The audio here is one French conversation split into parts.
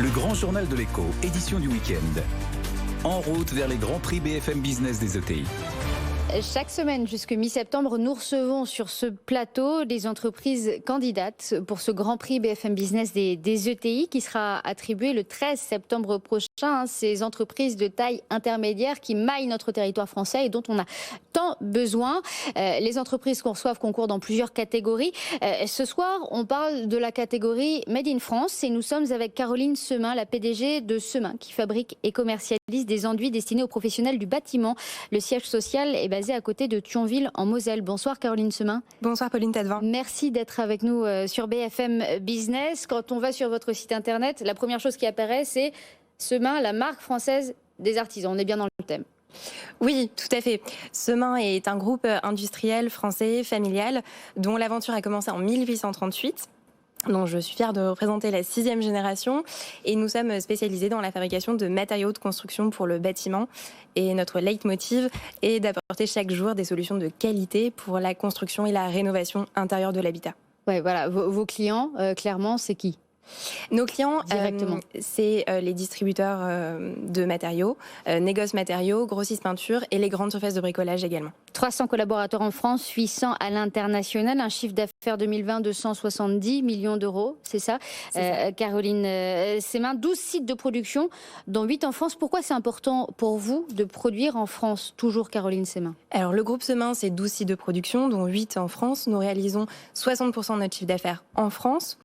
Le grand journal de l'écho, édition du week-end. En route vers les grands prix BFM Business des ETI. Chaque semaine jusqu'à mi-septembre, nous recevons sur ce plateau des entreprises candidates pour ce Grand Prix BFM Business des ETI qui sera attribué le 13 septembre prochain. Ces entreprises de taille intermédiaire qui maillent notre territoire français et dont on a tant besoin. Les entreprises qu'on reçoit concourent dans plusieurs catégories. Ce soir, on parle de la catégorie Made in France et nous sommes avec Caroline Semin, la PDG de Semin, qui fabrique et commercialise des enduits destinés aux professionnels du bâtiment. Le siège social est basé à côté de Thionville en Moselle. Bonsoir Caroline Semin. Bonsoir Pauline Tadevin. Merci d'être avec nous sur BFM Business. Quand on va sur votre site internet, la première chose qui apparaît, c'est Semin, la marque française des artisans. On est bien dans le thème. Oui, tout à fait. Semin est un groupe industriel français familial dont l'aventure a commencé en 1838. Donc je suis fière de représenter la 6e génération et nous sommes spécialisés dans la fabrication de matériaux de construction pour le bâtiment. Et notre leitmotiv est d'apporter chaque jour des solutions de qualité pour la construction et la rénovation intérieure de l'habitat. Ouais, voilà. Vos clients, clairement, c'est qui ? Nos clients, directement, c'est les distributeurs de matériaux, négoce matériaux, grossistes peinture et les grandes surfaces de bricolage également. 300 collaborateurs en France, 800 à l'international, un chiffre d'affaires 2020 de 170 millions d'euros, c'est ça, Caroline Semin, 12 sites de production, dont 8 en France. Pourquoi c'est important pour vous de produire en France, toujours Caroline Semin ? Alors le groupe Semin, c'est 12 sites de production, dont 8 en France. Nous réalisons 60% de notre chiffre d'affaires en France.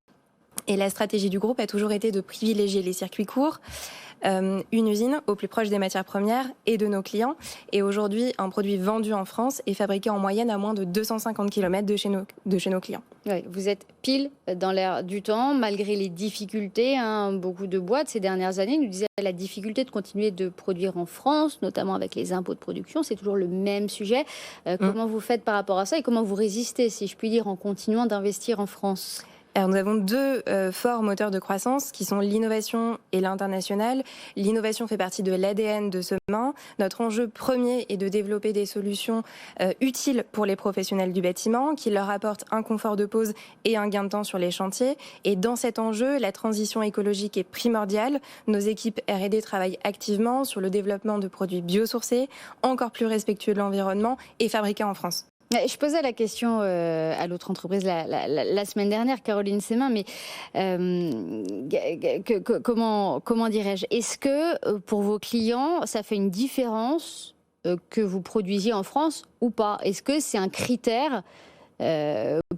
Et la stratégie du groupe a toujours été de privilégier les circuits courts, une usine au plus proche des matières premières et de nos clients. Et aujourd'hui, un produit vendu en France est fabriqué en moyenne à moins de 250 km de chez nos clients. Oui, vous êtes pile dans l'air du temps, malgré les difficultés. Beaucoup de boîtes ces dernières années nous disaient la difficulté de continuer de produire en France, notamment avec les impôts de production. C'est toujours le même sujet. Comment vous faites par rapport à ça et comment vous résistez, si je puis dire, en continuant d'investir en France ? Alors nous avons deux forts moteurs de croissance qui sont l'innovation et l'international. L'innovation fait partie de l'ADN de Semin. Notre enjeu premier est de développer des solutions utiles pour les professionnels du bâtiment qui leur apportent un confort de pause et un gain de temps sur les chantiers. Et dans cet enjeu, la transition écologique est primordiale. Nos équipes R&D travaillent activement sur le développement de produits biosourcés, encore plus respectueux de l'environnement et fabriqués en France. Je posais la question à l'autre entreprise la semaine dernière, Caroline Semin, mais comment dirais-je ? Est-ce que pour vos clients, ça fait une différence que vous produisiez en France ou pas ? Est-ce que c'est un critère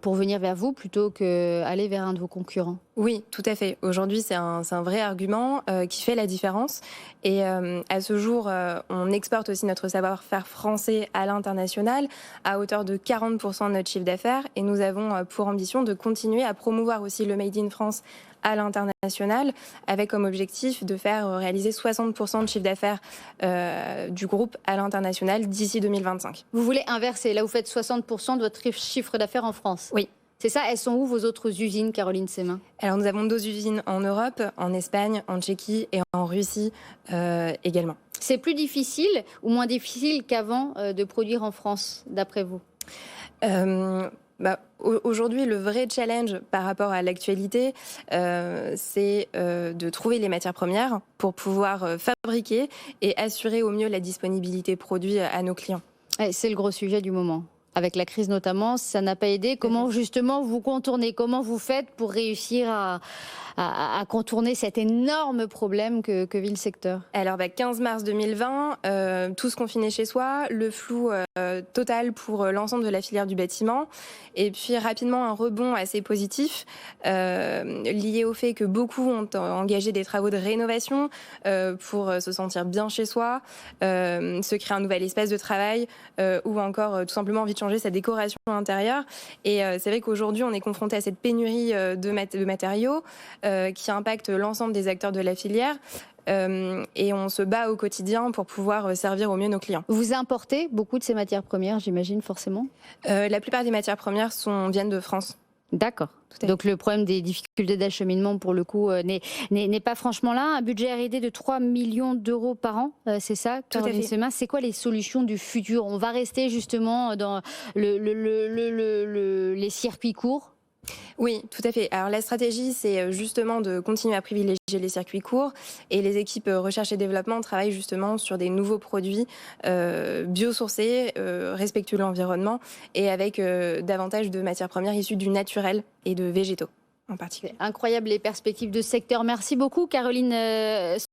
pour venir vers vous plutôt qu'aller vers un de vos concurrents ? Oui, tout à fait. Aujourd'hui, c'est un vrai argument qui fait la différence. Et à ce jour, on exporte aussi notre savoir-faire français à l'international à hauteur de 40% de notre chiffre d'affaires. Et nous avons pour ambition de continuer à promouvoir aussi le Made in France à l'international, avec comme objectif de faire réaliser 60% de chiffre d'affaires du groupe à l'international d'ici 2025. Vous voulez inverser, là vous faites 60% de votre chiffre d'affaires en France ? Oui. C'est ça, elles sont où vos autres usines, Caroline Semin ? Alors nous avons 2 usines en Europe, en Espagne, en Tchéquie et en Russie également. C'est plus difficile ou moins difficile qu'avant de produire en France, d'après vous ? Aujourd'hui, le vrai challenge par rapport à l'actualité, c'est de trouver les matières premières pour pouvoir fabriquer et assurer au mieux la disponibilité produit à nos clients. C'est le gros sujet du moment. Avec la crise notamment, ça n'a pas aidé. Comment justement vous contournez ? Comment vous faites pour réussir à contourner cet énorme problème que vit le secteur ? Alors 15 mars 2020, tous confinés chez soi, le flou total pour l'ensemble de la filière du bâtiment et puis rapidement un rebond assez positif lié au fait que beaucoup ont engagé des travaux de rénovation pour se sentir bien chez soi, se créer un nouvel espace de travail ou encore tout simplement envie de changer sa décoration intérieure. Et c'est vrai qu'aujourd'hui on est confronté à cette pénurie de matériaux qui impacte l'ensemble des acteurs de la filière. Et on se bat au quotidien pour pouvoir servir au mieux nos clients. Vous importez beaucoup de ces matières premières, j'imagine, forcément ? La plupart des matières premières viennent de France. D'accord. Donc le problème des difficultés d'acheminement, pour le coup, n'est pas franchement là. Un budget R&D de 3 millions d'euros par an, c'est ça, Caroline Semin ? C'est quoi les solutions du futur ? On va rester justement dans les circuits courts, Oui, tout à fait. Alors la stratégie, c'est justement de continuer à privilégier les circuits courts et les équipes recherche et développement travaillent justement sur des nouveaux produits biosourcés, respectueux de l'environnement et avec davantage de matières premières issues du naturel et de végétaux en particulier. Incroyable les perspectives de ce secteur. Merci beaucoup Caroline